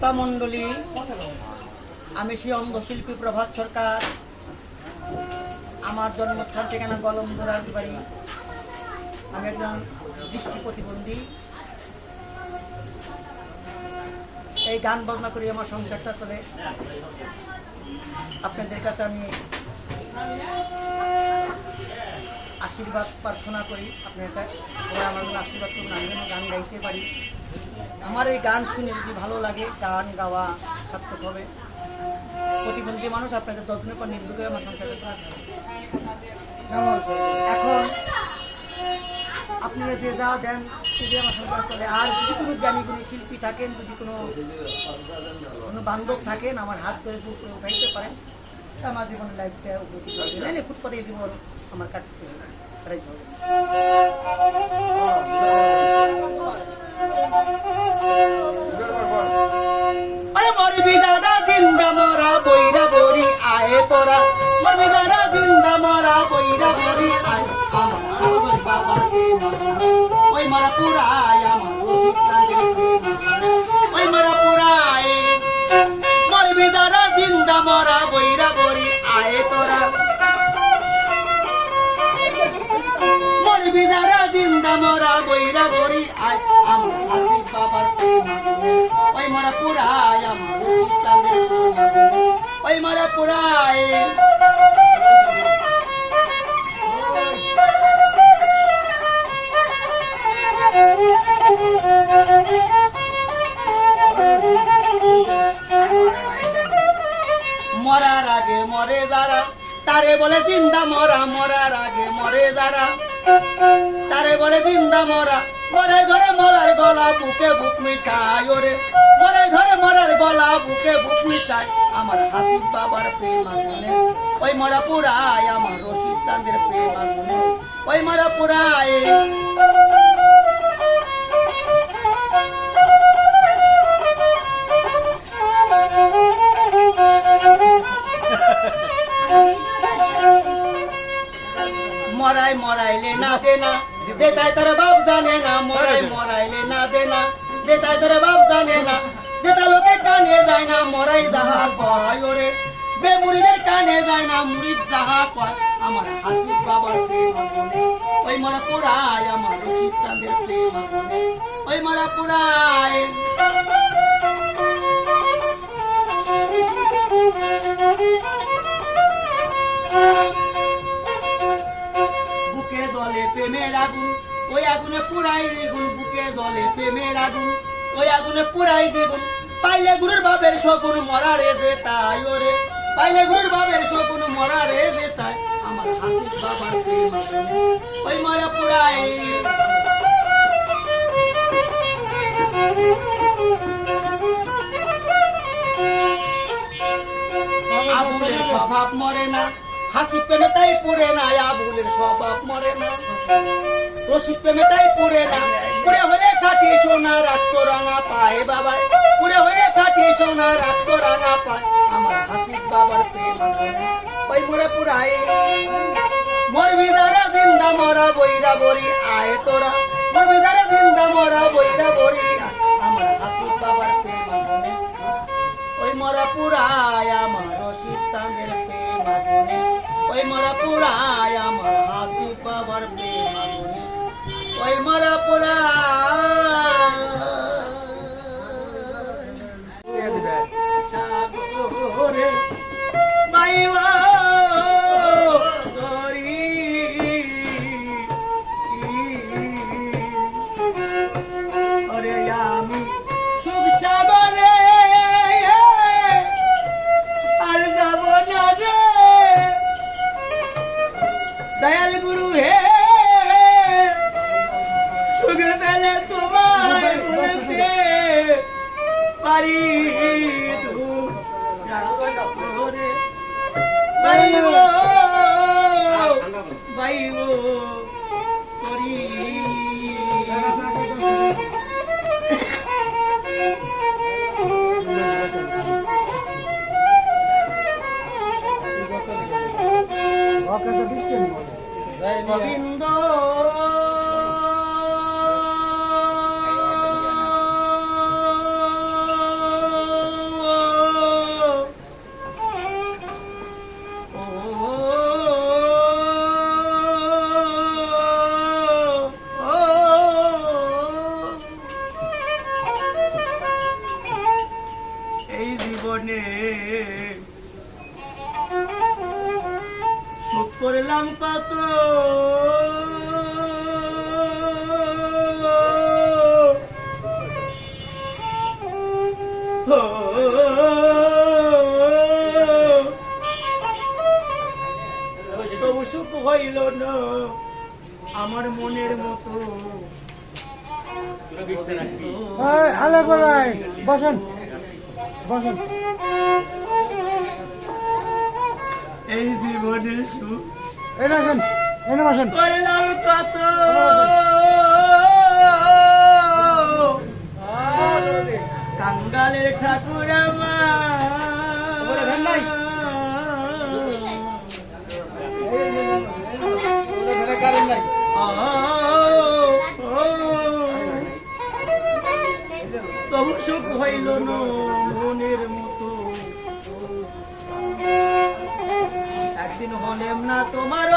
শ্রোতা মণ্ডলী, আমি সেই অঙ্গশিল্পী প্রভাত সরকার। আমার জন্মস্থান ঠিকানা গলন্দ রাজবাড়ি। আমি একজন দৃষ্টি প্রতিবন্ধী। এই গান বাজনা করে আমার সংসারটা চলে। আপনাদের কাছে আমি আশীর্বাদ প্রার্থনা করি। আপনারা সবাই আমার জন্য আশীর্বাদ করুন, আমি যেন গান গাইতে পারি। আমার এই গান শুনে যদি ভালো লাগে, গান গাওয়া সার্থক হবে। প্রতিবন্ধী মানুষ, আপনাদের যত্নের পর নির্ভর করে আমার সংসারটা চলে। এখন আপনারা যে যা দেন যদি আমার সংসার চলে। আর যদি কোনো জ্ঞানীগুণী শিল্পী থাকেন, যদি কোনো বান্ধব থাকেন, আমার হাত ধরে উঠাইতে পারেন, আমার জীবনের লাইফটা উপকৃত হবে। নাইলে ফুটপাতে জীবন আমার কাটতে হবে। মরবি দাদা জিন্দা মরা বইরা বরি আয়ে তোরা, মরবি দাদা জিন্দা মরা বইরা বরি আয়ে আমার বাবাকে ওই মারা পুরায় আমার ওই মারা পুরায়, মরবি দাদা জিন্দা মরা বইরা বরি আয়ে তোরা, মরবি দাদা জিন্দা মরা বইরা বরি আয় আমার হাসি বাবার ওই মারা পুরায় আমার ওই মারা পুরায়। মরার আগে মরে যারা, তারে বলে জিন্দা মরা। মরার আগে মরে যারা, তারে বলে জিন্দা মরা। মরে ঘরে মরার গলা বুকে বুক মিশায় ওরে, মরে ঘরে মরার গলা বুকে বুক মিশায় আমার হাসিব বাবার প্রেম আগুনে ওই মরা পুরায় আমার রশিদ চাঁদের প্রেম আগুনে ওই মরা পুরায়। মরাই মরাইলে না দেনা, যেটাই তার বাপ জানে না। মরাই মরাইলে না দেনা, যেটাই তার বাপ জানে না। যেটা লোকে কানে যায় না, মরাই যাহা কয় ওরে, বেমুরিদের কানে যায় না, মুরিদ যাহা কয় আমার হাসিব বাবার প্রেম আগুনে ওই মরা পুরায় আমার রশিদ চাঁদের প্রেম আগুনে ওই মরা পুরায়। বুকে দলে প্রেমের আগুন, ওই আগুনে পুরাই দ্বিগুণ। বুকে দলে প্রেমের আগুন, ওই আগুনে পুরাই দ্বিগুণ। পাইলে গুরুর বাবের শকুন মরা রে যে তাই ওরে, পাইলে গুরুর বাবের শকুন মরা রে যে তাই আমার হাসিব বাবার প্রেম আগুনে ওই মরা পুরাই। আবুলের স্বভাব মরে না, হাসিব প্রেমে তাই পুরে না। আবুলের স্বভাব মরে না, রশিদ প্রেমে তাই পুরে না। পুরে হলে খাটি সোনা রাত রাঙা পায় বাবায়, পুরে হলে খাটি সোনা রাত রাঙা পায় আমার হাসিব বাবার প্রেম আগুনে ওই মরা পুরাই। মরবি যারা জিন্দা মরা বইরা বরি আয় তোরা, মরবি যারা জিন্দা মরা বইরা বরি আমার হাসিব বাবার প্রেম আগুনে ওই মরা পুরায় আমার রশিদ চাঁদের প্রেম আগুনে ওই মরা পুরায় আমার হাসিব বাবার প্রেম আগুনে ওই মরা পুরায়। সাগরে মাইবা করি ওরে আমি সুখ সাগরে আর যাব না রে দয়াল গুরু হে, সুখ পেলে তোমায় বলতে পারি বাইও বাইও করি। গোবিন্দ জীবনে সুখ করলাম কত তবু সুখ হইল না আমার মনের মতো। আলে বলাই বসেন বসেন। এই জীবনে সুখ এই বসেন এনে বসেন। করলাম কত কাঙ্গালের ঠাকুর আমার তবু সুখ হইল না মনের মতো। একদিন হলেম না তোমার